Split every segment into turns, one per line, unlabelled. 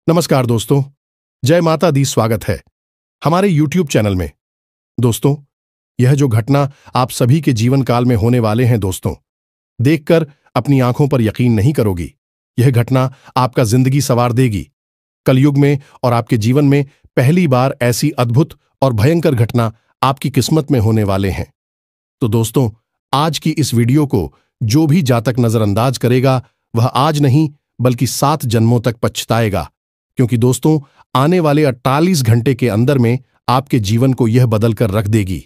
नमस्कार दोस्तों, जय माता दी। स्वागत है हमारे YouTube चैनल में। दोस्तों, यह जो घटना आप सभी के जीवन काल में होने वाले हैं दोस्तों, देखकर अपनी आंखों पर यकीन नहीं करोगी। यह घटना आपका जिंदगी संवार देगी। कलयुग में और आपके जीवन में पहली बार ऐसी अद्भुत और भयंकर घटना आपकी किस्मत में होने वाले हैं। तो दोस्तों, आज की इस वीडियो को जो भी जातक नजरअंदाज करेगा वह आज नहीं बल्कि 7 जन्मों तक पछताएगा, क्योंकि दोस्तों आने वाले 48 घंटे के अंदर में आपके जीवन को यह बदल कर रख देगी।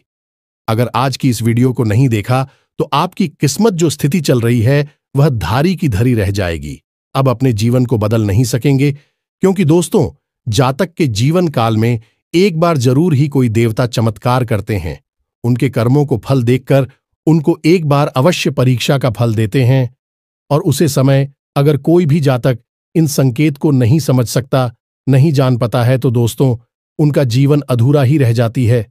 अगर आज की इस वीडियो को नहीं देखा तो आपकी किस्मत जो स्थिति चल रही है वह धारी की धरी रह जाएगी। अब अपने जीवन को बदल नहीं सकेंगे, क्योंकि दोस्तों जातक के जीवन काल में एक बार जरूर ही कोई देवता चमत्कार करते हैं। उनके कर्मों को फल देखकर उनको एक बार अवश्य परीक्षा का फल देते हैं, और उसे समय अगर कोई भी जातक इन संकेत को नहीं समझ सकता, नहीं जान पाता है, तो दोस्तों उनका जीवन अधूरा ही रह जाती है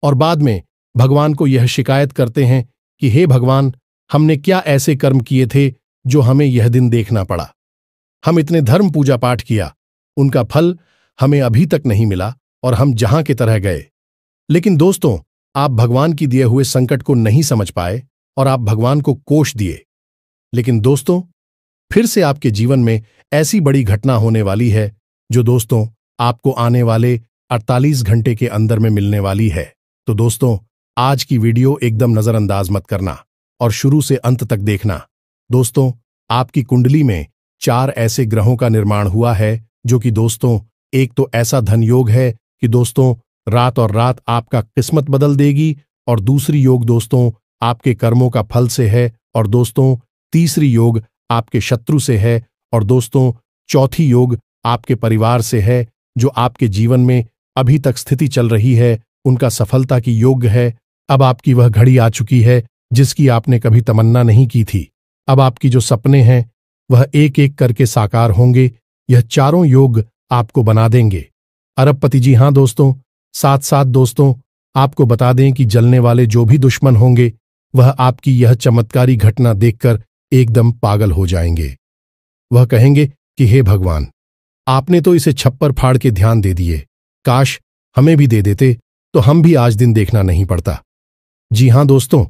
और बाद में भगवान को यह शिकायत करते हैं कि हे भगवान, हमने क्या ऐसे कर्म किए थे जो हमें यह दिन देखना पड़ा। हम इतने धर्म पूजा पाठ किया, उनका फल हमें अभी तक नहीं मिला और हम जहां के तरह गए। लेकिन दोस्तों, आप भगवान की दिए हुए संकट को नहीं समझ पाए और आप भगवान को कोष दिए। लेकिन दोस्तों, फिर से आपके जीवन में ऐसी बड़ी घटना होने वाली है जो दोस्तों आपको आने वाले 48 घंटे के अंदर में मिलने वाली है। तो दोस्तों, आज की वीडियो एकदम नजरअंदाज मत करना और शुरू से अंत तक देखना। दोस्तों, आपकी कुंडली में 4 ऐसे ग्रहों का निर्माण हुआ है जो कि दोस्तों, एक तो ऐसा धन योग है कि दोस्तों रात और रात आपका किस्मत बदल देगी, और दूसरी योग दोस्तों आपके कर्मों का फल से है, और दोस्तों तीसरी योग आपके शत्रु से है, और दोस्तों चौथी योग आपके परिवार से है, जो आपके जीवन में अभी तक स्थिति चल रही है उनका सफलता की योग्य है। अब आपकी वह घड़ी आ चुकी है जिसकी आपने कभी तमन्ना नहीं की थी। अब आपकी जो सपने हैं वह एक एक करके साकार होंगे। यह चारों योग आपको बना देंगे अरबपति। जी हाँ दोस्तों, साथ साथ दोस्तों आपको बता दें कि जलने वाले जो भी दुश्मन होंगे वह आपकी यह चमत्कारी घटना देखकर एकदम पागल हो जाएंगे। वह कहेंगे कि हे भगवान, आपने तो इसे छप्पर फाड़ के ध्यान दे दिए, काश हमें भी दे देते तो हम भी आज दिन देखना नहीं पड़ता। जी हाँ दोस्तों,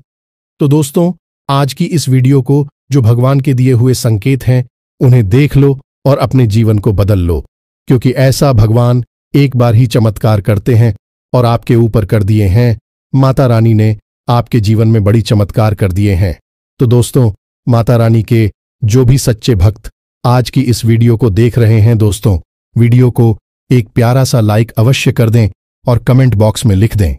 तो दोस्तों आज की इस वीडियो को जो भगवान के दिए हुए संकेत हैं उन्हें देख लो और अपने जीवन को बदल लो, क्योंकि ऐसा भगवान एक बार ही चमत्कार करते हैं और आपके ऊपर कर दिए हैं। माता रानी ने आपके जीवन में बड़ी चमत्कार कर दिए हैं। तो दोस्तों, माता रानी के जो भी सच्चे भक्त आज की इस वीडियो को देख रहे हैं दोस्तों, वीडियो को एक प्यारा सा लाइक अवश्य कर दें और कमेंट बॉक्स में लिख दें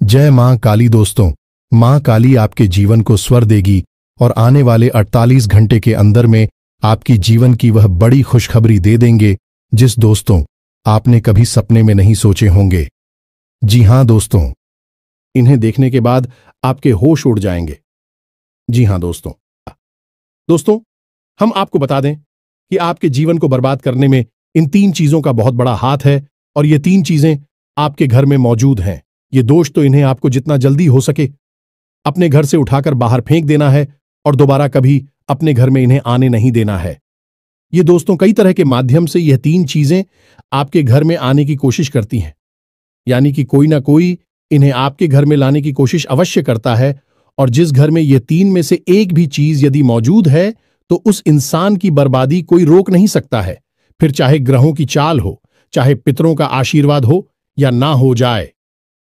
जय मां काली। दोस्तों, मां काली आपके जीवन को स्वर देगी और आने वाले 48 घंटे के अंदर में आपकी जीवन की वह बड़ी खुशखबरी दे देंगे जिस दोस्तों आपने कभी सपने में नहीं सोचे होंगे। जी हां दोस्तों, इन्हें देखने के बाद आपके होश उड़ जाएंगे। जी हां दोस्तों, हम आपको बता दें कि आपके जीवन को बर्बाद करने में इन 3 चीजों का बहुत बड़ा हाथ है, और ये 3 चीजें आपके घर में मौजूद हैं। ये दोष तो इन्हें आपको जितना जल्दी हो सके अपने घर से उठाकर बाहर फेंक देना है और दोबारा कभी अपने घर में इन्हें आने नहीं देना है। ये दोस्तों कई तरह के माध्यम से यह 3 चीजें आपके घर में आने की कोशिश करती हैं, यानी कि कोई ना कोई इन्हें आपके घर में लाने की कोशिश अवश्य करता है, और जिस घर में ये 3 में से एक भी चीज यदि मौजूद है तो उस इंसान की बर्बादी कोई रोक नहीं सकता है। फिर चाहे ग्रहों की चाल हो, चाहे पितरों का आशीर्वाद हो या ना हो जाए,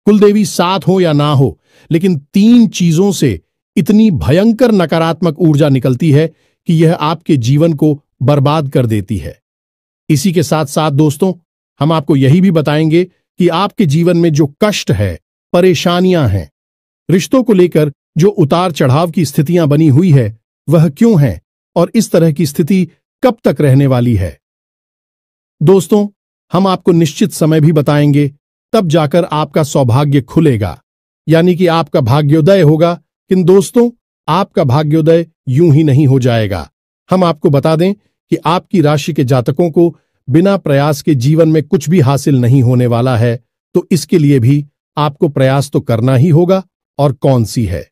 कुलदेवी साथ हो या ना हो, लेकिन 3 चीजों से इतनी भयंकर नकारात्मक ऊर्जा निकलती है कि यह आपके जीवन को बर्बाद कर देती है। इसी के साथ साथ दोस्तों हम आपको यही भी बताएंगे कि आपके जीवन में जो कष्ट है, परेशानियां हैं, रिश्तों को लेकर जो उतार चढ़ाव की स्थितियां बनी हुई है वह क्यों है और इस तरह की स्थिति कब तक रहने वाली है। दोस्तों, हम आपको निश्चित समय भी बताएंगे, तब जाकर आपका सौभाग्य खुलेगा, यानी कि आपका भाग्योदय होगा। किंतु दोस्तों, आपका भाग्योदय यूं ही नहीं हो जाएगा। हम आपको बता दें कि आपकी राशि के जातकों को बिना प्रयास के जीवन में कुछ भी हासिल नहीं होने वाला है, तो इसके लिए भी आपको प्रयास तो करना ही होगा, और कौन सी है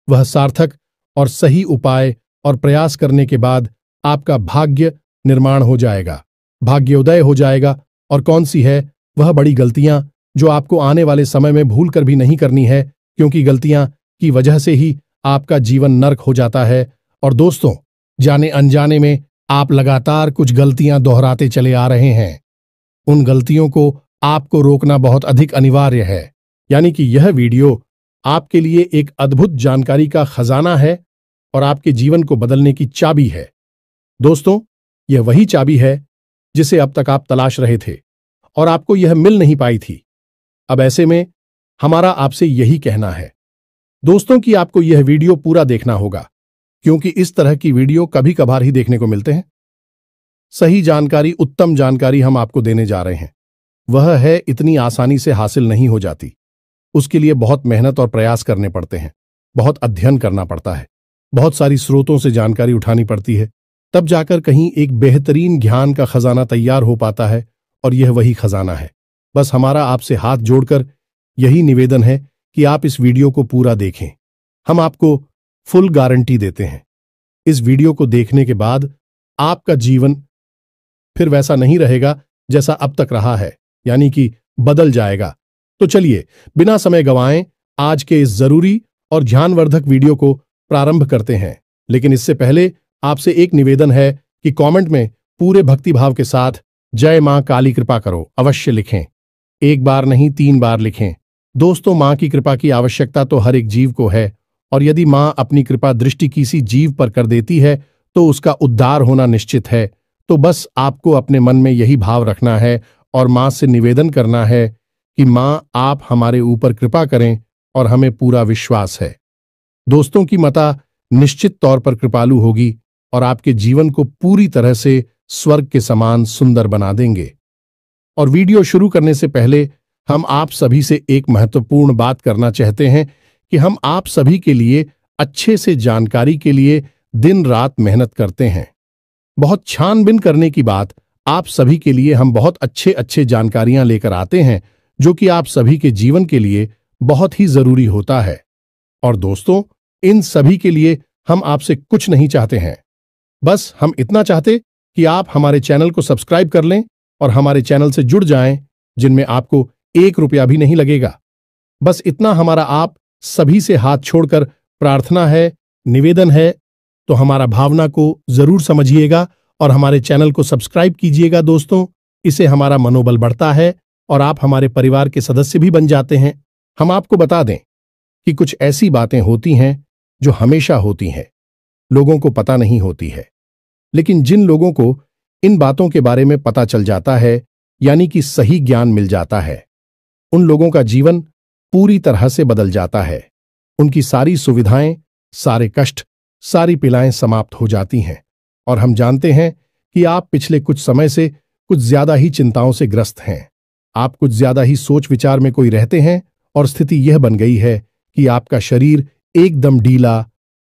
वह सार्थक और सही उपाय और प्रयास करने के बाद आपका भाग्य निर्माण हो जाएगा। भाग्योदय हो जाएगा और कौन सी है वह बड़ी गलतियां जो आपको आने वाले समय में भूल कर भी नहीं करनी है, क्योंकि गलतियां की वजह से ही आपका जीवन नर्क हो जाता है। और दोस्तों, जाने अनजाने में आप लगातार कुछ गलतियां दोहराते चले आ रहे हैं। उन गलतियों को आपको रोकना बहुत अधिक अनिवार्य है। यानी कि यह वीडियो आपके लिए एक अद्भुत जानकारी का खजाना है और आपके जीवन को बदलने की चाबी है। दोस्तों, यह वही चाबी है जिसे अब तक आप तलाश रहे थे और आपको यह मिल नहीं पाई थी। अब ऐसे में हमारा आपसे यही कहना है दोस्तों कि आपको यह वीडियो पूरा देखना होगा, क्योंकि इस तरह की वीडियो कभी कभार ही देखने को मिलते हैं। सही जानकारी, उत्तम जानकारी हम आपको देने जा रहे हैं। वह है इतनी आसानी से हासिल नहीं हो जाती। उसके लिए बहुत मेहनत और प्रयास करने पड़ते हैं, बहुत अध्ययन करना पड़ता है, बहुत सारी स्रोतों से जानकारी उठानी पड़ती है, तब जाकर कहीं एक बेहतरीन ज्ञान का खजाना तैयार हो पाता है। और यह वही खजाना है। बस हमारा आपसे हाथ जोड़कर यही निवेदन है कि आप इस वीडियो को पूरा देखें। हम आपको फुल गारंटी देते हैं, इस वीडियो को देखने के बाद आपका जीवन फिर वैसा नहीं रहेगा जैसा अब तक रहा है, यानी कि बदल जाएगा। तो चलिए बिना समय गंवाएं आज के इस जरूरी और ध्यानवर्धक वीडियो को प्रारंभ करते हैं। लेकिन इससे पहले आपसे एक निवेदन है कि कमेंट में पूरे भक्तिभाव के साथ जय मां काली कृपा करो अवश्य लिखें। एक बार नहीं 3 बार लिखें। दोस्तों, मां की कृपा की आवश्यकता तो हर एक जीव को है, और यदि मां अपनी कृपा दृष्टि किसी जीव पर कर देती है तो उसका उद्धार होना निश्चित है। तो बस आपको अपने मन में यही भाव रखना है और मां से निवेदन करना है कि मां आप हमारे ऊपर कृपा करें, और हमें पूरा विश्वास है दोस्तों की माता निश्चित तौर पर कृपालु होगी और आपके जीवन को पूरी तरह से स्वर्ग के समान सुंदर बना देंगे। और वीडियो शुरू करने से पहले हम आप सभी से एक महत्वपूर्ण बात करना चाहते हैं कि हम आप सभी के लिए अच्छे से जानकारी के लिए दिन रात मेहनत करते हैं। बहुत छानबीन करने की बात, आप सभी के लिए हम बहुत अच्छे जानकारियां लेकर आते हैं जो कि आप सभी के जीवन के लिए बहुत ही जरूरी होता है। और दोस्तों, इन सभी के लिए हम आपसे कुछ नहीं चाहते हैं, बस हम इतना चाहते कि आप हमारे चैनल को सब्सक्राइब कर लें और हमारे चैनल से जुड़ जाएं, जिनमें आपको 1 रुपया भी नहीं लगेगा। बस इतना हमारा आप सभी से हाथ छोड़कर प्रार्थना है, निवेदन है। तो हमारा भावना को जरूर समझिएगा और हमारे चैनल को सब्सक्राइब कीजिएगा दोस्तों। इससे हमारा मनोबल बढ़ता है और आप हमारे परिवार के सदस्य भी बन जाते हैं। हम आपको बता दें कि कुछ ऐसी बातें होती हैं जो हमेशा होती हैं, लोगों को पता नहीं होती है, लेकिन जिन लोगों को इन बातों के बारे में पता चल जाता है, यानी कि सही ज्ञान मिल जाता है, उन लोगों का जीवन पूरी तरह से बदल जाता है। उनकी सारी सुविधाएं, सारे कष्ट, सारी पीड़ाएं समाप्त हो जाती हैं। और हम जानते हैं कि आप पिछले कुछ समय से कुछ ज्यादा ही चिंताओं से ग्रस्त हैं। आप कुछ ज्यादा ही सोच विचार में कोई रहते हैं और स्थिति यह बन गई है कि आपका शरीर एकदम ढीला,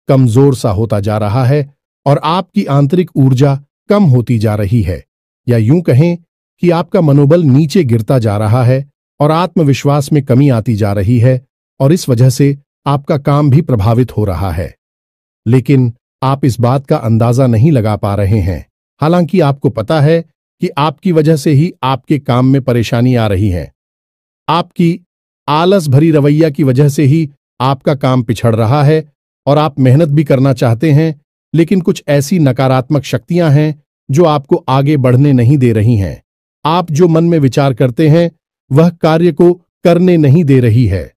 कमजोर सा होता जा रहा है और आपकी आंतरिक ऊर्जा कम होती जा रही है, या यूं कहें कि आपका मनोबल नीचे गिरता जा रहा है और आत्मविश्वास में कमी आती जा रही है, और इस वजह से आपका काम भी प्रभावित हो रहा है। लेकिन आप इस बात का अंदाजा नहीं लगा पा रहे हैं। हालांकि आपको पता है कि आपकी वजह से ही आपके काम में परेशानी आ रही है। आपकी आलस भरी रवैया की वजह से ही आपका काम पिछड़ रहा है और आप मेहनत भी करना चाहते हैं, लेकिन कुछ ऐसी नकारात्मक शक्तियां हैं जो आपको आगे बढ़ने नहीं दे रही हैं। आप जो मन में विचार करते हैं वह कार्य को करने नहीं दे रही है।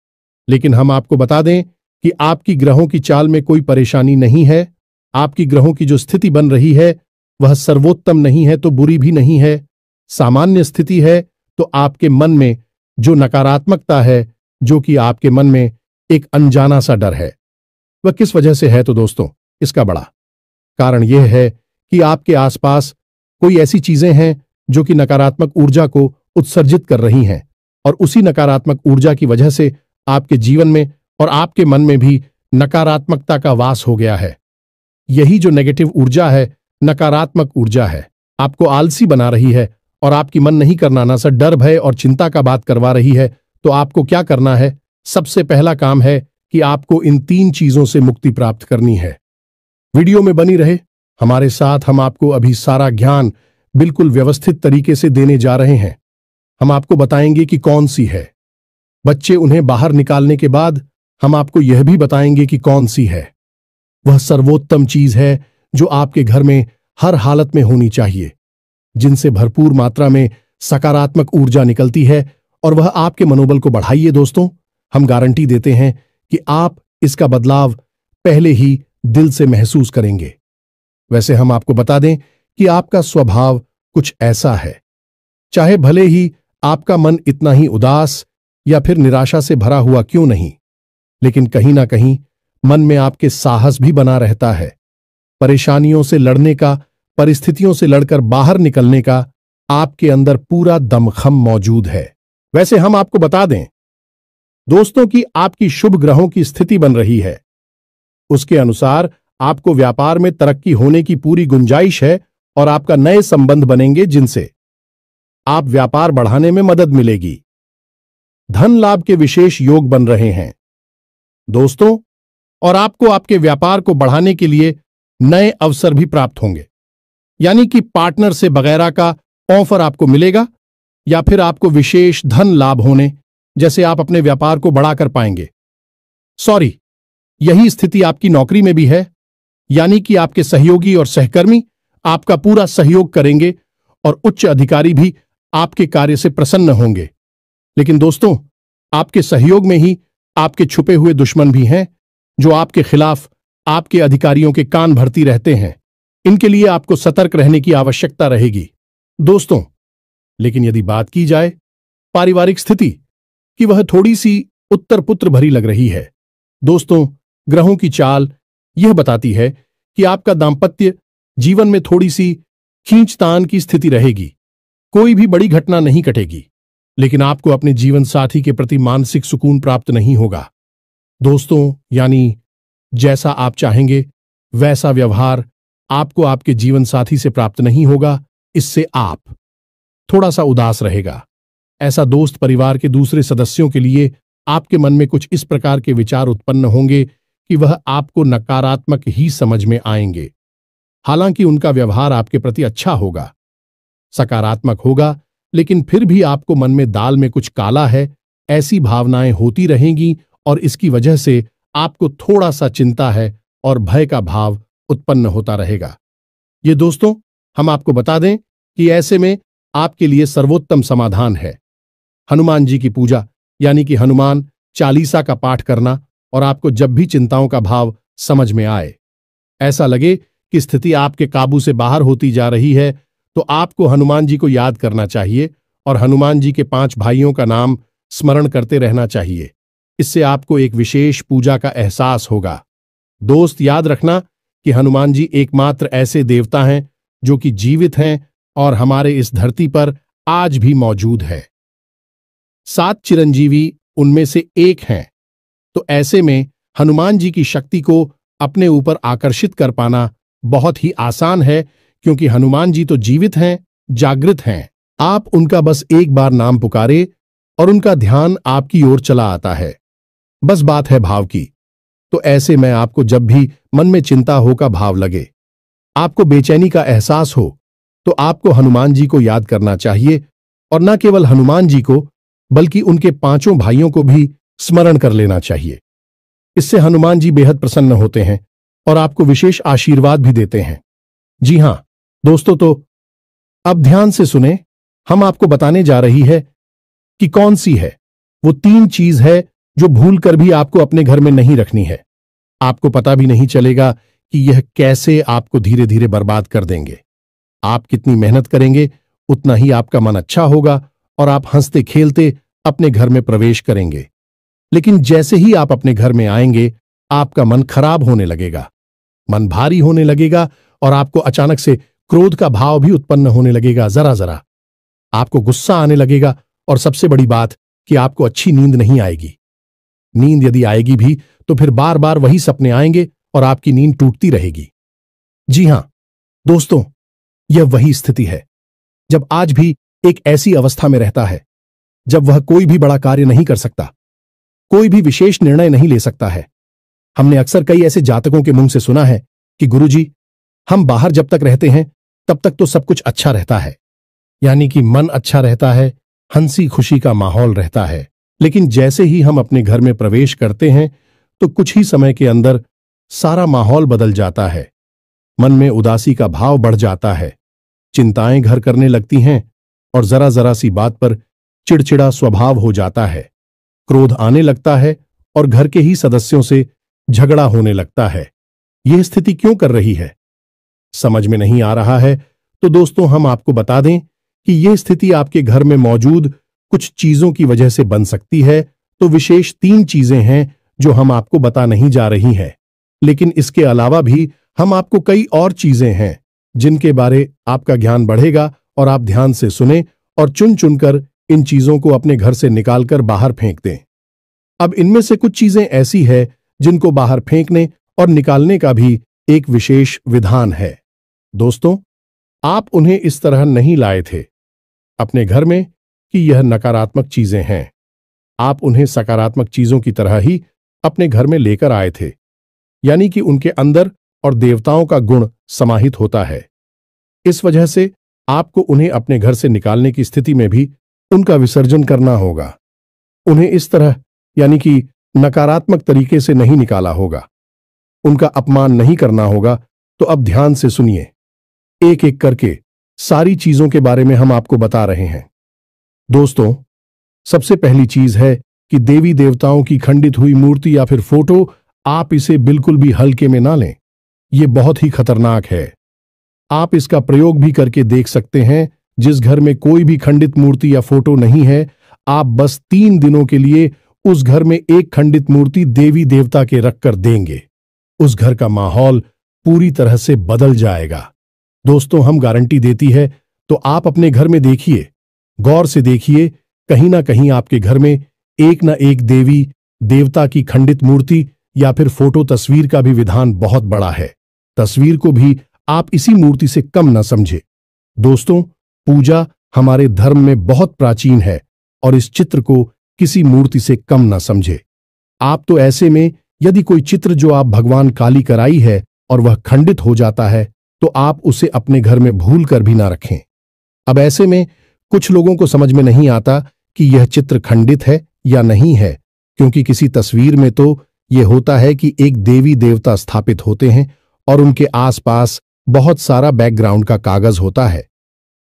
लेकिन हम आपको बता दें कि आपकी ग्रहों की चाल में कोई परेशानी नहीं है। आपकी ग्रहों की जो स्थिति बन रही है वह सर्वोत्तम नहीं है तो बुरी भी नहीं है, सामान्य स्थिति है। तो आपके मन में जो नकारात्मकता है, जो कि आपके मन में एक अनजाना सा डर है, वह किस वजह से है? तो दोस्तों, इसका बड़ा कारण यह है कि आपके आसपास कोई ऐसी चीजें हैं जो कि नकारात्मक ऊर्जा को उत्सर्जित कर रही हैं, और उसी नकारात्मक ऊर्जा की वजह से आपके जीवन में और आपके मन में भी नकारात्मकता का वास हो गया है। यही जो नेगेटिव ऊर्जा है, नकारात्मक ऊर्जा है, आपको आलसी बना रही है और आपकी मन नहीं करना ना सा डर, भय और चिंता का बात करवा रही है। तो आपको क्या करना है? सबसे पहला काम है कि आपको इन 3 चीजों से मुक्ति प्राप्त करनी है। वीडियो में बनी रहे हमारे साथ, हम आपको अभी सारा ज्ञान बिल्कुल व्यवस्थित तरीके से देने जा रहे हैं। हम आपको बताएंगे कि कौन सी है। बच्चे उन्हें बाहर निकालने के बाद हम आपको यह भी बताएंगे कि कौन सी है। वह सर्वोत्तम चीज है जो आपके घर में हर हालत में होनी चाहिए, जिनसे भरपूर मात्रा में सकारात्मक ऊर्जा निकलती है और वह आपके मनोबल को बढ़ाइए। दोस्तों, हम गारंटी देते हैं कि आप इसका बदलाव पहले ही दिल से महसूस करेंगे। वैसे हम आपको बता दें कि आपका स्वभाव कुछ ऐसा है, चाहे भले ही आपका मन इतना ही उदास या फिर निराशा से भरा हुआ क्यों नहीं, लेकिन कहीं ना कहीं मन में आपके साहस भी बना रहता है। परेशानियों से लड़ने का, परिस्थितियों से लड़कर बाहर निकलने का आपके अंदर पूरा दमखम मौजूद है। वैसे हम आपको बता दें दोस्तों कि आपकी शुभ ग्रहों की स्थिति बन रही है। उसके अनुसार आपको व्यापार में तरक्की होने की पूरी गुंजाइश है और आपका नए संबंध बनेंगे जिनसे आप व्यापार बढ़ाने में मदद मिलेगी। धन लाभ के विशेष योग बन रहे हैं दोस्तों, और आपको आपके व्यापार को बढ़ाने के लिए नए अवसर भी प्राप्त होंगे, यानी कि पार्टनर से वगैरह का ऑफर आपको मिलेगा या फिर आपको विशेष धन लाभ होने जैसे आप अपने व्यापार को बढ़ाकर पाएंगे। सॉरी, यही स्थिति आपकी नौकरी में भी है, यानी कि आपके सहयोगी और सहकर्मी आपका पूरा सहयोग करेंगे और उच्च अधिकारी भी आपके कार्य से प्रसन्न होंगे। लेकिन दोस्तों, आपके सहयोग में ही आपके छुपे हुए दुश्मन भी हैं जो आपके खिलाफ आपके अधिकारियों के कान भरती रहते हैं। इनके लिए आपको सतर्क रहने की आवश्यकता रहेगी दोस्तों। लेकिन यदि बात की जाए पारिवारिक स्थिति की, वह थोड़ी सी उत्तर पुत्र भरी लग रही है दोस्तों। ग्रहों की चाल यह बताती है कि आपका दांपत्य जीवन में थोड़ी सी खींचतान की स्थिति रहेगी। कोई भी बड़ी घटना नहीं घटेगी, लेकिन आपको अपने जीवन साथी के प्रति मानसिक सुकून प्राप्त नहीं होगा दोस्तों। यानी जैसा आप चाहेंगे वैसा व्यवहार आपको आपके जीवन साथी से प्राप्त नहीं होगा। इससे आप थोड़ा सा उदास रहेगा। ऐसा दोस्त परिवार के दूसरे सदस्यों के लिए आपके मन में कुछ इस प्रकार के विचार उत्पन्न होंगे कि वह आपको नकारात्मक ही समझ में आएंगे। हालांकि उनका व्यवहार आपके प्रति अच्छा होगा, सकारात्मक होगा, लेकिन फिर भी आपको मन में दाल में कुछ काला है ऐसी भावनाएं होती रहेंगी और इसकी वजह से आपको थोड़ा सा चिंता है और भय का भाव उत्पन्न होता रहेगा। ये दोस्तों, हम आपको बता दें कि ऐसे में आपके लिए सर्वोत्तम समाधान है हनुमान जी की पूजा, यानी कि हनुमान चालीसा का पाठ करना। और आपको जब भी चिंताओं का भाव समझ में आए, ऐसा लगे कि स्थिति आपके काबू से बाहर होती जा रही है, तो आपको हनुमान जी को याद करना चाहिए और हनुमान जी के 5 भाइयों का नाम स्मरण करते रहना चाहिए। इससे आपको एक विशेष पूजा का एहसास होगा। दोस्त, याद रखना कि हनुमान जी एकमात्र ऐसे देवता हैं जो कि जीवित हैं और हमारे इस धरती पर आज भी मौजूद है। 7 चिरंजीवी उनमें से एक हैं, तो ऐसे में हनुमान जी की शक्ति को अपने ऊपर आकर्षित कर पाना बहुत ही आसान है, क्योंकि हनुमान जी तो जीवित हैं, जागृत हैं। आप उनका बस एक बार नाम पुकारे और उनका ध्यान आपकी ओर चला आता है। बस बात है भाव की। तो ऐसे में आपको जब भी मन में चिंता हो का भाव लगे, आपको बेचैनी का एहसास हो, तो आपको हनुमान जी को याद करना चाहिए और न केवल हनुमान जी को बल्कि उनके 5 भाइयों को भी स्मरण कर लेना चाहिए। इससे हनुमान जी बेहद प्रसन्न होते हैं और आपको विशेष आशीर्वाद भी देते हैं। जी हां दोस्तों, तो अब ध्यान से सुने। हम आपको बताने जा रही है कि कौन सी है वो 3 चीज है जो भूलकर भी आपको अपने घर में नहीं रखनी है। आपको पता भी नहीं चलेगा कि यह कैसे आपको धीरे धीरे बर्बाद कर देंगे। आप कितनी मेहनत करेंगे उतना ही आपका मन अच्छा होगा और आप हंसते खेलते अपने घर में प्रवेश करेंगे। लेकिन जैसे ही आप अपने घर में आएंगे, आपका मन खराब होने लगेगा, मन भारी होने लगेगा और आपको अचानक से क्रोध का भाव भी उत्पन्न होने लगेगा। जरा जरा आपको गुस्सा आने लगेगा और सबसे बड़ी बात कि आपको अच्छी नींद नहीं आएगी। नींद यदि आएगी भी तो फिर बार बार वही सपने आएंगे और आपकी नींद टूटती रहेगी। जी हां दोस्तों, यह वही स्थिति है जब आज भी एक ऐसी अवस्था में रहता है जब वह कोई भी बड़ा कार्य नहीं कर सकता, कोई भी विशेष निर्णय नहीं ले सकता है। हमने अक्सर कई ऐसे जातकों के मुंह से सुना है कि गुरुजी, हम बाहर जब तक रहते हैं तब तक तो सब अच्छा रहता है, यानी कि मन अच्छा रहता है, हंसी खुशी का माहौल रहता है। लेकिन जैसे ही हम अपने घर में प्रवेश करते हैं तो कुछ ही समय के अंदर सारा माहौल बदल जाता है। मन में उदासी का भाव बढ़ जाता है, चिंताएं घर करने लगती हैं और जरा जरा सी बात पर चिड़चिड़ा स्वभाव हो जाता है। क्रोध आने लगता है और घर के ही सदस्यों से झगड़ा होने लगता है। यह स्थिति क्यों कर रही है, समझ में नहीं आ रहा है तो दोस्तों हम आपको बता दें कि यह स्थिति आपके घर में मौजूद कुछ चीजों की वजह से बन सकती है। तो विशेष 3 चीजें हैं जो हम आपको बता नहीं जा रही हैं, लेकिन इसके अलावा भी हम आपको कई और चीजें हैं जिनके बारे आपका ज्ञान बढ़ेगा और आप ध्यान से सुने और चुन चुनकर इन चीजों को अपने घर से निकालकर बाहर फेंक दें। अब इनमें से कुछ चीजें ऐसी है जिनको बाहर फेंकने और निकालने का भी एक विशेष विधान है। दोस्तों, आप उन्हें इस तरह नहीं लाए थे अपने घर में कि यह नकारात्मक चीजें हैं। आप उन्हें सकारात्मक चीजों की तरह ही अपने घर में लेकर आए थे, यानी कि उनके अंदर और देवताओं का गुण समाहित होता है। इस वजह से आपको उन्हें अपने घर से निकालने की स्थिति में भी उनका विसर्जन करना होगा। उन्हें इस तरह यानी कि नकारात्मक तरीके से नहीं निकाला होगा, उनका अपमान नहीं करना होगा। तो अब ध्यान से सुनिए, एक एक करके सारी चीजों के बारे में हम आपको बता रहे हैं। दोस्तों, सबसे पहली चीज है कि देवी देवताओं की खंडित हुई मूर्ति या फिर फोटो, आप इसे बिल्कुल भी हल्के में ना लें। यह बहुत ही खतरनाक है। आप इसका प्रयोग भी करके देख सकते हैं। जिस घर में कोई भी खंडित मूर्ति या फोटो नहीं है, आप बस 3 दिनों के लिए उस घर में एक खंडित मूर्ति देवी देवता के रखकर देंगे, उस घर का माहौल पूरी तरह से बदल जाएगा। दोस्तों, हम गारंटी देती है। तो आप अपने घर में देखिए, गौर से देखिए, कहीं ना कहीं आपके घर में एक ना एक देवी देवता की खंडित मूर्ति या फिर फोटो तस्वीर का भी विधान बहुत बड़ा है। तस्वीर को भी आप इसी मूर्ति से कम न समझे। दोस्तों, पूजा हमारे धर्म में बहुत प्राचीन है और इस चित्र को किसी मूर्ति से कम न समझे। आप तो ऐसे में यदि कोई चित्र जो आप भगवान काली कराई है और वह खंडित हो जाता है तो आप उसे अपने घर में भूल कर भी ना रखें। अब ऐसे में कुछ लोगों को समझ में नहीं आता कि यह चित्र खंडित है या नहीं है, क्योंकि किसी तस्वीर में तो यह होता है कि एक देवी देवता स्थापित होते हैं और उनके आसपास बहुत सारा बैकग्राउंड का कागज होता है।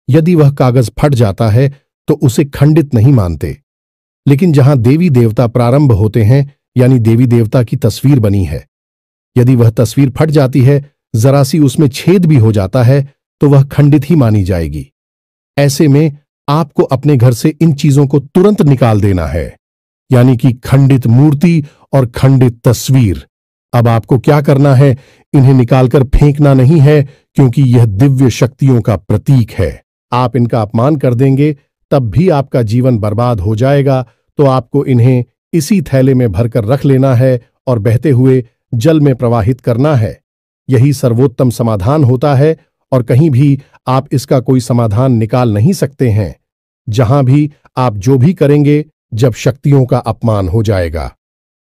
यदि वह कागज फट जाता है तो उसे खंडित नहीं मानते। लेकिन जहां देवी देवता प्रारंभ होते हैं, यानी देवी देवता की तस्वीर बनी है, यदि वह तस्वीर फट जाती है, जरा सी उसमें छेद भी हो जाता है, तो वह खंडित ही मानी जाएगी। ऐसे में आपको अपने घर से इन चीजों को तुरंत निकाल देना है, यानी कि खंडित मूर्ति और खंडित तस्वीर। अब आपको क्या करना है, इन्हें निकालकर फेंकना नहीं है, क्योंकि यह दिव्य शक्तियों का प्रतीक है। आप इनका अपमान कर देंगे तब भी आपका जीवन बर्बाद हो जाएगा। तो आपको इन्हें इसी थैले में भरकर रख लेना है और बहते हुए जल में प्रवाहित करना है। यही सर्वोत्तम समाधान होता है और कहीं भी आप इसका कोई समाधान निकाल नहीं सकते हैं। जहां भी आप जो भी करेंगे, जब शक्तियों का अपमान हो जाएगा,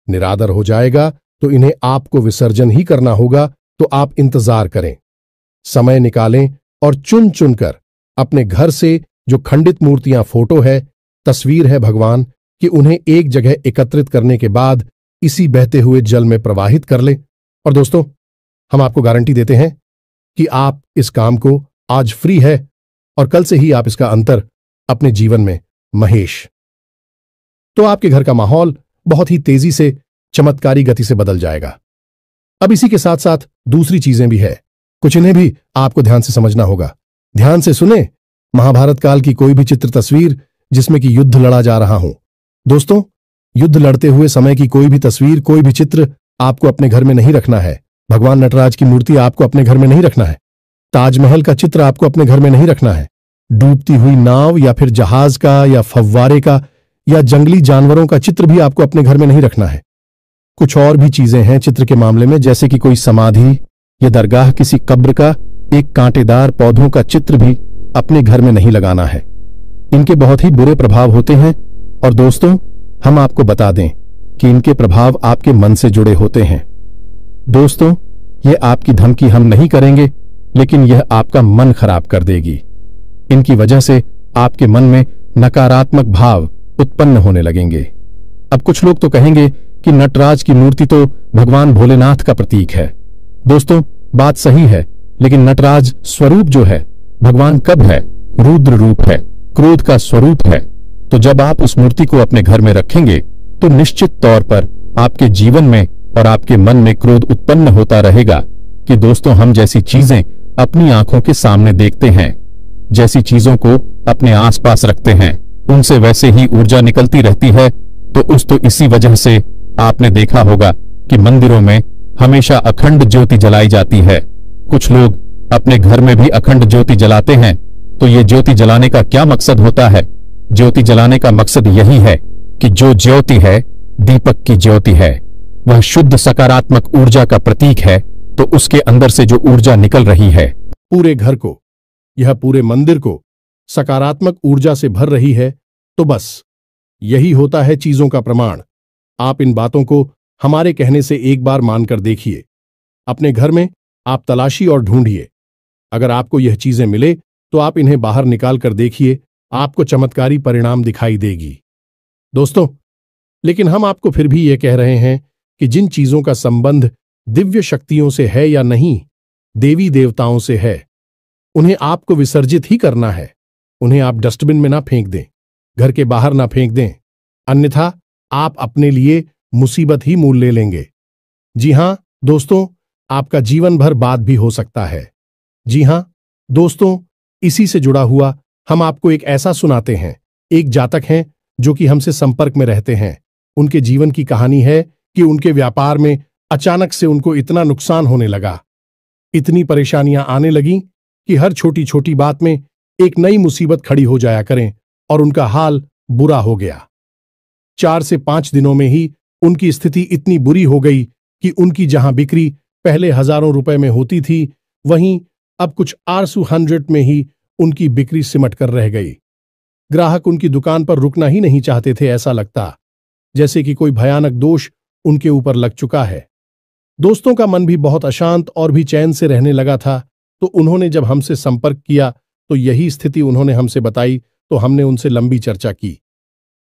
निरादर हो जाएगा, तो इन्हें आपको विसर्जन ही करना होगा। तो आप इंतजार करें, समय निकालें और चुन चुनकर अपने घर से जो खंडित मूर्तियां, फोटो है, तस्वीर है भगवान कि उन्हें एक जगह एकत्रित करने के बाद इसी बहते हुए जल में प्रवाहित कर लें। और दोस्तों, हम आपको गारंटी देते हैं कि आप इस काम को आज फ्री है और कल से ही आप इसका अंतर अपने जीवन में महेश। तो आपके घर का माहौल बहुत ही तेजी से, चमत्कारी गति से बदल जाएगा। अब इसी के साथ साथ दूसरी चीजें भी है, कुछ इन्हें भी आपको ध्यान से समझना होगा। ध्यान से सुने, महाभारत काल की कोई भी चित्र तस्वीर जिसमें कि युद्ध लड़ा जा रहा हो, दोस्तों, युद्ध लड़ते हुए समय की कोई भी तस्वीर, कोई भी चित्र आपको अपने घर में नहीं रखना है। भगवान नटराज की मूर्ति आपको अपने घर में नहीं रखना है। ताजमहल का चित्र आपको अपने घर में नहीं रखना है। डूबती हुई नाव या फिर जहाज का या फव्वारे का या जंगली जानवरों का चित्र भी आपको अपने घर में नहीं रखना है। कुछ और भी चीजें हैं चित्र के मामले में, जैसे कि कोई समाधि या दरगाह, किसी कब्र का एक कांटेदार पौधों का चित्र भी अपने घर में नहीं लगाना है। इनके बहुत ही बुरे प्रभाव होते हैं और दोस्तों, हम आपको बता दें कि इनके प्रभाव आपके मन से जुड़े होते हैं। दोस्तों, ये आपकी धमकी हम नहीं करेंगे,
लेकिन यह आपका मन खराब कर देगी। इनकी वजह से आपके मन में नकारात्मक भाव उत्पन्न होने लगेंगे। अब कुछ लोग तो कहेंगे कि नटराज की मूर्ति तो भगवान भोलेनाथ का प्रतीक है। दोस्तों, बात सही है, लेकिन नटराज स्वरूप जो है, भगवान कब है? रुद्र रूप है, क्रोध का स्वरूप है। तो जब आप उस मूर्ति को अपने घर में रखेंगे तो निश्चित तौर पर आपके जीवन में और आपके मन में क्रोध उत्पन्न होता रहेगा कि दोस्तों, हम जैसी चीजें अपनी आंखों के सामने देखते हैं, जैसी चीजों को अपने आसपास रखते हैं, उनसे वैसे ही ऊर्जा निकलती रहती है। तो इसी वजह से आपने देखा होगा कि मंदिरों में हमेशा अखंड ज्योति जलाई जाती है। कुछ लोग अपने घर में भी अखंड ज्योति जलाते हैं। तो ये ज्योति जलाने का क्या मकसद होता है? ज्योति जलाने का मकसद यही है कि जो ज्योति है, दीपक की ज्योति है, वह शुद्ध सकारात्मक ऊर्जा का प्रतीक है। तो उसके अंदर से जो ऊर्जा निकल रही है,
पूरे घर को, यह पूरे मंदिर को सकारात्मक ऊर्जा से भर रही है, तो बस यही होता है चीजों का प्रमाण। आप इन बातों को हमारे कहने से एक बार मानकर देखिए। अपने घर में आप तलाशी और ढूंढिए। अगर आपको यह चीजें मिले तो आप इन्हें बाहर निकाल कर देखिए, आपको चमत्कारी परिणाम दिखाई देगी। दोस्तों, लेकिन हम आपको फिर भी यह कह रहे हैं कि जिन चीजों का संबंध दिव्य शक्तियों से है या नहीं, देवी देवताओं से है, उन्हें आपको विसर्जित ही करना है। उन्हें आप डस्टबिन में ना फेंक दें, घर के बाहर ना फेंक दें, अन्यथा आप अपने लिए मुसीबत ही मोल ले लेंगे। जी हां दोस्तों, आपका जीवन भर बाद भी हो सकता है। जी हां दोस्तों, इसी से जुड़ा हुआ हम आपको एक ऐसा सुनाते हैं। एक जातक हैं जो कि हमसे संपर्क में रहते हैं। उनके जीवन की कहानी है कि उनके व्यापार में अचानक से उनको इतना नुकसान होने लगा, इतनी परेशानियां आने लगीं कि हर छोटी छोटी बात में एक नई मुसीबत खड़ी हो जाया करें और उनका हाल बुरा हो गया। 4 से 5 दिनों में ही उनकी स्थिति इतनी बुरी हो गई कि उनकी जहां बिक्री पहले हजारों रुपए में होती थी, वहीं अब कुछ आरसू 100 में ही उनकी बिक्री सिमट कर रह गई। ग्राहक उनकी दुकान पर रुकना ही नहीं चाहते थे। ऐसा लगता जैसे कि कोई भयानक दोष उनके ऊपर लग चुका है। दोस्तों का मन भी बहुत अशांत और भी चैन से रहने लगा था। तो उन्होंने जब हमसे संपर्क किया तो यही स्थिति उन्होंने हमसे बताई। तो हमने उनसे लंबी चर्चा की।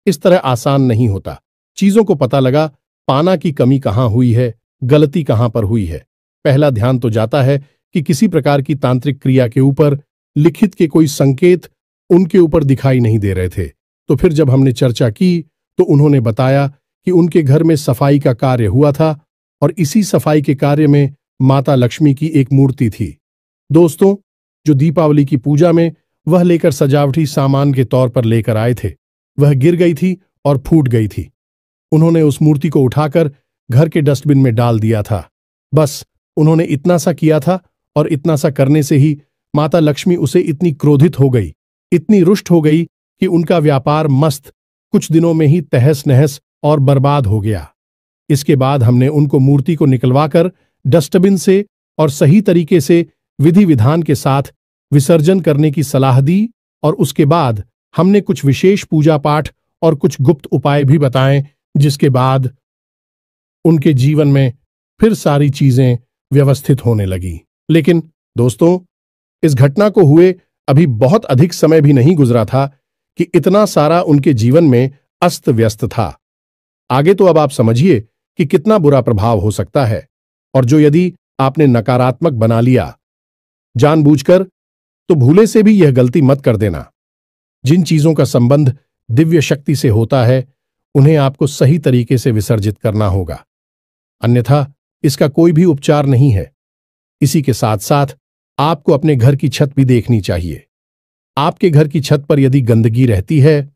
इस तरह आसान नहीं होता। चीजों को पता लगा पाना की कमी कहां हुई है, गलती कहां पर हुई है। पहला ध्यान तो जाता है कि किसी प्रकार की तांत्रिक क्रिया के ऊपर लिखित के कोई संकेत उनके ऊपर दिखाई नहीं दे रहे थे। तो फिर जब हमने चर्चा की तो उन्होंने बताया कि उनके घर में सफाई का कार्य हुआ था और इसी सफाई के कार्य में माता लक्ष्मी की एक मूर्ति थी। दोस्तों, जो दीपावली की पूजा में वह लेकर सजावटी सामान के तौर पर लेकर आए थे, वह गिर गई थी और फूट गई थी। उन्होंने उस मूर्ति को उठाकर घर के डस्टबिन में डाल दिया था। बस उन्होंने इतना सा किया था और इतना सा करने से ही माता लक्ष्मी उसे इतनी क्रोधित हो गई, इतनी रुष्ट हो गई कि उनका व्यापार मस्त कुछ दिनों में ही तहस नहस और बर्बाद हो गया। इसके बाद हमने उनको मूर्ति को निकलवाकर डस्टबिन से और सही तरीके से विधि विधान के साथ विसर्जन करने की सलाह दी और उसके बाद हमने कुछ विशेष पूजा पाठ और कुछ गुप्त उपाय भी बताएं, जिसके बाद उनके जीवन में फिर सारी चीजें व्यवस्थित होने लगी। लेकिन दोस्तों, इस घटना को हुए अभी बहुत अधिक समय भी नहीं गुजरा था कि इतना सारा उनके जीवन में अस्त व्यस्त था। आगे तो अब आप समझिए कि कितना बुरा प्रभाव हो सकता है। और जो यदि आपने नकारात्मक बना लिया जानबूझकर, तो भूले से भी यह गलती मत कर देना। जिन चीजों का संबंध दिव्य शक्ति से होता है, उन्हें आपको सही तरीके से विसर्जित करना होगा, अन्यथा इसका कोई भी उपचार नहीं है। इसी के साथ साथ आपको अपने घर की छत भी देखनी चाहिए। आपके घर की छत पर यदि गंदगी रहती है,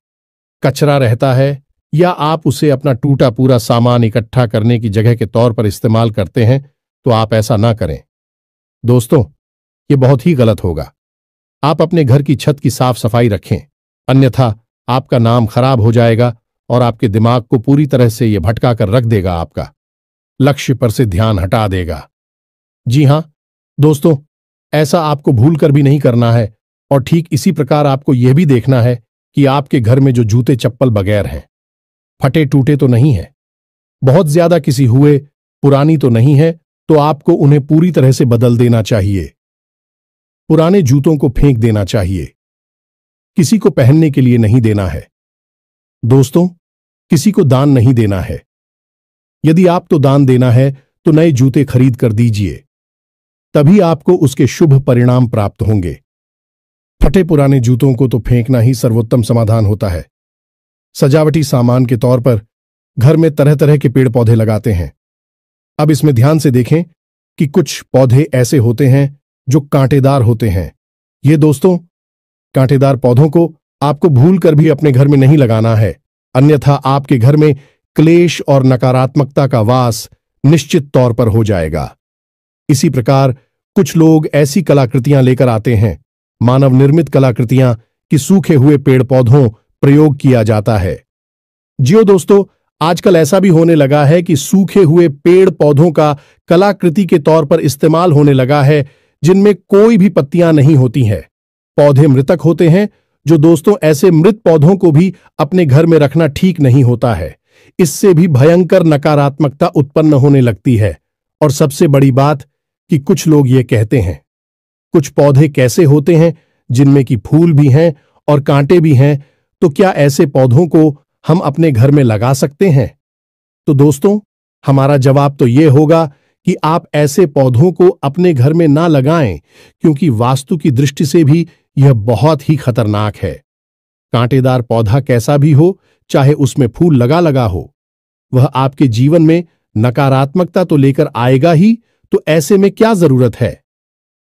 कचरा रहता है, या आप उसे अपना टूटा पूरा सामान इकट्ठा करने की जगह के तौर पर इस्तेमाल करते हैं, तो आप ऐसा ना करें। दोस्तों, ये बहुत ही गलत होगा। आप अपने घर की छत की साफ सफाई रखें, अन्यथा आपका नाम खराब हो जाएगा और आपके दिमाग को पूरी तरह से यह भटका कर रख देगा, आपका लक्ष्य पर से ध्यान हटा देगा। जी हां दोस्तों, ऐसा आपको भूल कर भी नहीं करना है। और ठीक इसी प्रकार आपको यह भी देखना है कि आपके घर में जो जूते चप्पल बगैर हैं, फटे टूटे तो नहीं है, बहुत ज्यादा किसी हुए पुरानी तो नहीं है, तो आपको उन्हें पूरी तरह से बदल देना चाहिए। पुराने जूतों को फेंक देना चाहिए। किसी को पहनने के लिए नहीं देना है। दोस्तों, किसी को दान नहीं देना है। यदि आपको दान देना है तो नए जूते खरीद कर दीजिए, तभी आपको उसके शुभ परिणाम प्राप्त होंगे। फटे पुराने जूतों को तो फेंकना ही सर्वोत्तम समाधान होता है। सजावटी सामान के तौर पर घर में तरह तरह के पेड़ पौधे लगाते हैं। अब इसमें ध्यान से देखें कि कुछ पौधे ऐसे होते हैं जो कांटेदार होते हैं। ये दोस्तों, कांटेदार पौधों को आपको भूलकर भी अपने घर में नहीं लगाना है, अन्यथा आपके घर में क्लेश और नकारात्मकता का वास निश्चित तौर पर हो जाएगा। इसी प्रकार कुछ लोग ऐसी कलाकृतियां लेकर आते हैं, मानव निर्मित कलाकृतियां, कि सूखे हुए पेड़ पौधों प्रयोग किया जाता है। जियो दोस्तों, आजकल ऐसा भी होने लगा है कि सूखे हुए पेड़ पौधों का कलाकृति के तौर पर इस्तेमाल होने लगा है, जिनमें कोई भी पत्तियां नहीं होती हैं। पौधे मृतक होते हैं, जो दोस्तों ऐसे मृत पौधों को भी अपने घर में रखना ठीक नहीं होता है। इससे भी भयंकर नकारात्मकता उत्पन्न होने लगती है। और सबसे बड़ी बात कि कुछ लोग ये कहते हैं, कुछ पौधे कैसे होते हैं जिनमें कि फूल भी हैं और कांटे भी हैं, तो क्या ऐसे पौधों को हम अपने घर में लगा सकते हैं? तो दोस्तों, हमारा जवाब तो ये होगा कि आप ऐसे पौधों को अपने घर में ना लगाएं, क्योंकि वास्तु की दृष्टि से भी यह बहुत ही खतरनाक है। कांटेदार पौधा कैसा भी हो, चाहे उसमें फूल लगा लगा हो, वह आपके जीवन में नकारात्मकता तो लेकर आएगा ही, तो ऐसे में क्या जरूरत है?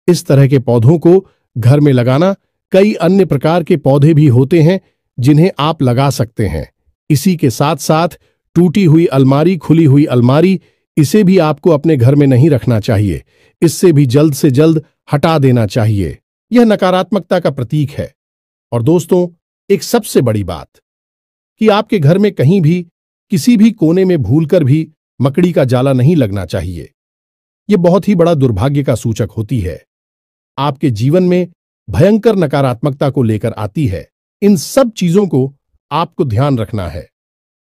इस तरह के पौधों को घर में लगाना, कई अन्य प्रकार के पौधे भी होते हैं जिन्हें आप लगा सकते हैं। इसी के साथ साथ टूटी हुई अलमारी, खुली हुई अलमारी, इसे भी आपको अपने घर में नहीं रखना चाहिए। इससे भी जल्द से जल्द हटा देना चाहिए। यह नकारात्मकता का प्रतीक है। और दोस्तों, एक सबसे बड़ी बात कि आपके घर में कहीं भी किसी भी कोने में भूलकर भी मकड़ी का जाला नहीं लगना चाहिए। यह बहुत ही बड़ा दुर्भाग्य का सूचक होती है, आपके जीवन में भयंकर नकारात्मकता को लेकर आती है। इन सब चीजों को आपको ध्यान रखना है।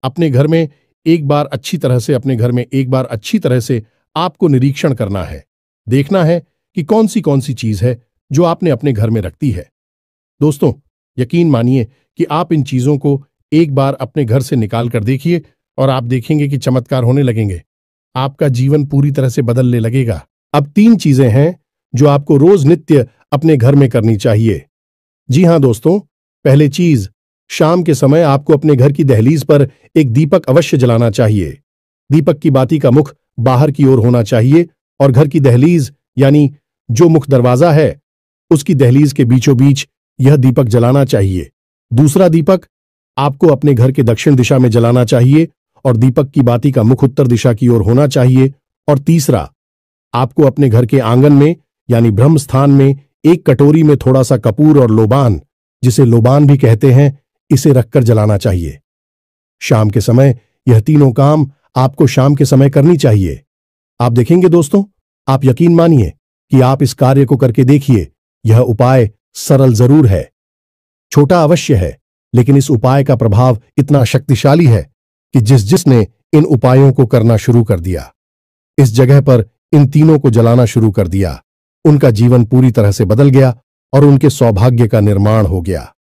अपने घर में एक बार अच्छी तरह से आपको निरीक्षण करना है। देखना है कि कौन सी चीज है जो आपने अपने घर में रखती है। दोस्तों, यकीन मानिए कि आप इन चीजों को एक बार अपने घर से निकाल कर देखिए और आप देखेंगे कि चमत्कार होने लगेंगे। आपका जीवन पूरी तरह से बदलने लगेगा। अब 3 चीजें हैं जो आपको रोज नित्य अपने घर में करनी चाहिए। जी हां दोस्तों, पहली चीज, शाम के समय आपको अपने घर की दहलीज पर एक दीपक अवश्य जलाना चाहिए। दीपक की बाती का मुख बाहर की ओर होना चाहिए और घर की दहलीज यानी जो मुख्य दरवाजा है उसकी दहलीज के बीचों बीच यह दीपक जलाना चाहिए। दूसरा दीपक आपको अपने घर के दक्षिण दिशा में जलाना चाहिए और दीपक की बाती का मुख उत्तर दिशा की ओर होना चाहिए। और तीसरा, आपको अपने घर के आंगन में यानी ब्रह्म स्थान में एक कटोरी में थोड़ा सा कपूर और लोबान, जिसे लोबान भी कहते हैं, इसे रखकर जलाना चाहिए। शाम के समय यह तीनों काम आपको शाम के समय करनी चाहिए। आप देखेंगे दोस्तों, आप यकीन मानिए कि आप इस कार्य को करके देखिए। यह उपाय सरल जरूर है, छोटा अवश्य है, लेकिन इस उपाय का प्रभाव इतना शक्तिशाली है कि जिसने इन उपायों को करना शुरू कर दिया, इस जगह पर इन तीनों को जलाना शुरू कर दिया, उनका जीवन पूरी तरह से बदल गया और उनके सौभाग्य का निर्माण हो गया।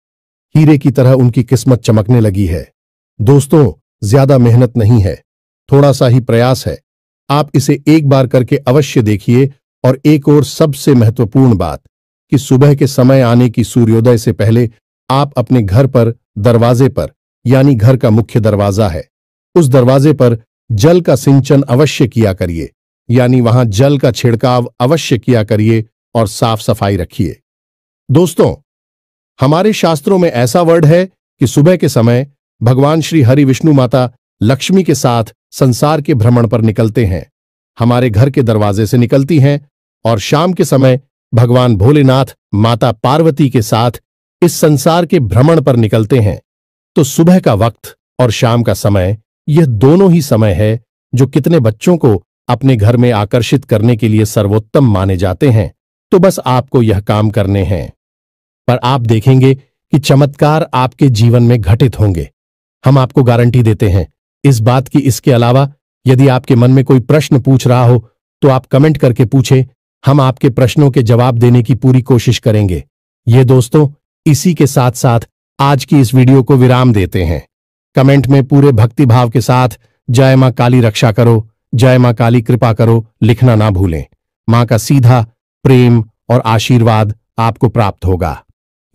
हीरे की तरह उनकी किस्मत चमकने लगी है। दोस्तों, ज्यादा मेहनत नहीं है, थोड़ा सा ही प्रयास है। आप इसे एक बार करके अवश्य देखिए। और एक और सबसे महत्वपूर्ण बात कि सुबह के समय आने की सूर्योदय से पहले आप अपने घर पर दरवाजे पर यानी घर का मुख्य दरवाजा है, उस दरवाजे पर जल का सिंचन अवश्य किया करिए, यानी वहां जल का छिड़काव अवश्य किया करिए और साफ सफाई रखिए। दोस्तों, हमारे शास्त्रों में ऐसा वर्ड है कि सुबह के समय भगवान श्री हरि विष्णु माता लक्ष्मी के साथ संसार के भ्रमण पर निकलते हैं, हमारे घर के दरवाजे से निकलती हैं, और शाम के समय भगवान भोलेनाथ माता पार्वती के साथ इस संसार के भ्रमण पर निकलते हैं। तो सुबह का वक्त और शाम का समय, यह दोनों ही समय है जो कितने बच्चों को अपने घर में आकर्षित करने के लिए सर्वोत्तम माने जाते हैं। तो बस आपको यह काम करने हैं, पर आप देखेंगे कि चमत्कार आपके जीवन में घटित होंगे। हम आपको गारंटी देते हैं इस बात की। इसके अलावा यदि आपके मन में कोई प्रश्न पूछ रहा हो तो आप कमेंट करके पूछें, हम आपके प्रश्नों के जवाब देने की पूरी कोशिश करेंगे। ये दोस्तों, इसी के साथ साथ आज की इस वीडियो को विराम देते हैं। कमेंट में पूरे भक्तिभाव के साथ जय मां काली रक्षा करो, जय मां काली कृपा करो लिखना ना भूलें। मां का सीधा प्रेम और आशीर्वाद आपको प्राप्त होगा।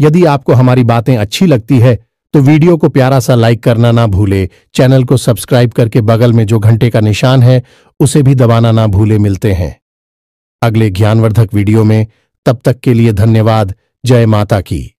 यदि आपको हमारी बातें अच्छी लगती है तो वीडियो को प्यारा सा लाइक करना ना भूले, चैनल को सब्सक्राइब करके बगल में जो घंटे का निशान है उसे भी दबाना ना भूले। मिलते हैं अगले ज्ञानवर्धक वीडियो में, तब तक के लिए धन्यवाद। जय माता की।